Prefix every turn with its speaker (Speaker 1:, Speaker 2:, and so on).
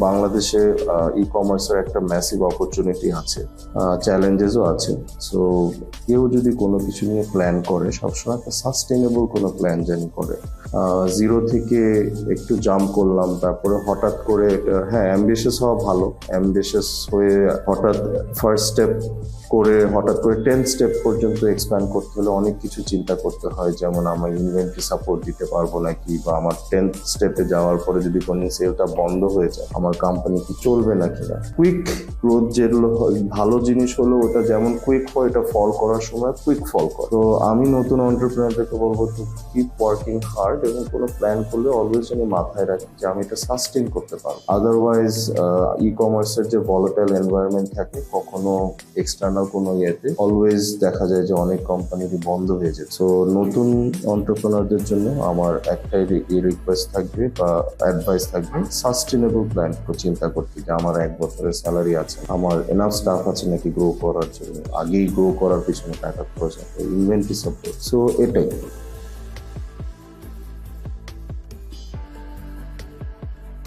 Speaker 1: বাংলাদেশে ই কমার্সের একটা ম্যাসিভ অপরচুনিটি আছে, চ্যালেঞ্জেসও আছে। সো কেউ যদি কোনো কিছু নিয়ে প্ল্যান করে, সবসময় একটা সাস্টেনেবল কোনো প্ল্যান যেন করে। জিরো থেকে একটু জাম্প করলাম, তারপরে হঠাৎ করে হ্যাঁ, অ্যাম্বিশিয়াস হওয়া ভালো। অ্যাম্বিশিয়াস হয়ে হঠাৎ ফার্স্ট স্টেপ করে হঠাৎ করে 10 স্টেপ পর্যন্ত এক্সপ্যান্ড করতে হলে অনেক কিছু চিন্তা করতে হয়, যেমন আমার ইনভেন্টরি সাপোর্ট দিতে পারবো নাকি, বা আমার 10th স্টেপে যাওয়ার পরে যদি কোনো সেলটা বন্ধ হয়ে যায় আমার কোম্পানি কি চলবে নাকি না। কুইক গ্রোথ যেগুলো ভালো জিনিস হলো, ওটা যেমন কুইক হয়, এটা ফল করার সময় কুইক ফল করে। তো আমি নতুন এন্টারপ্রেনারদেরকে বলবো টু কিপ ওয়ার্কিং হার্ড, এবং কোনো প্ল্যান করলে অলওয়েজ আমি মাথায় রাখি যে আমি এটা সাস্টেন করতে পারবো। আদারওয়াইজ ই কমার্সের যে ভলাটাইল এনভায়রনমেন্ট থাকে, কখনো এক্সটার্নাল কোনো ইয়েতে অলওয়েজ দেখা যায় যে অনেক কোম্পানিরই বন্ধ হয়ে যায়। সো নতুন এন্টারপ্রেনারদের জন্য আমার একটাই রিকোয়েস্ট থাকবে বা অ্যাডভাইস থাকবে, সাস্টেনেবল প্ল্যান চিন্তা করতে, যে আমার 1 বছরের স্যালারি আছে, আমার এনাফ স্টাফ আছে নাকি গ্রো করার জন্য, আগেই গ্রো করার পিছনে টাকা খরচ হবে, ইনভেন্টরি সাপোর্ট। সো এটাই।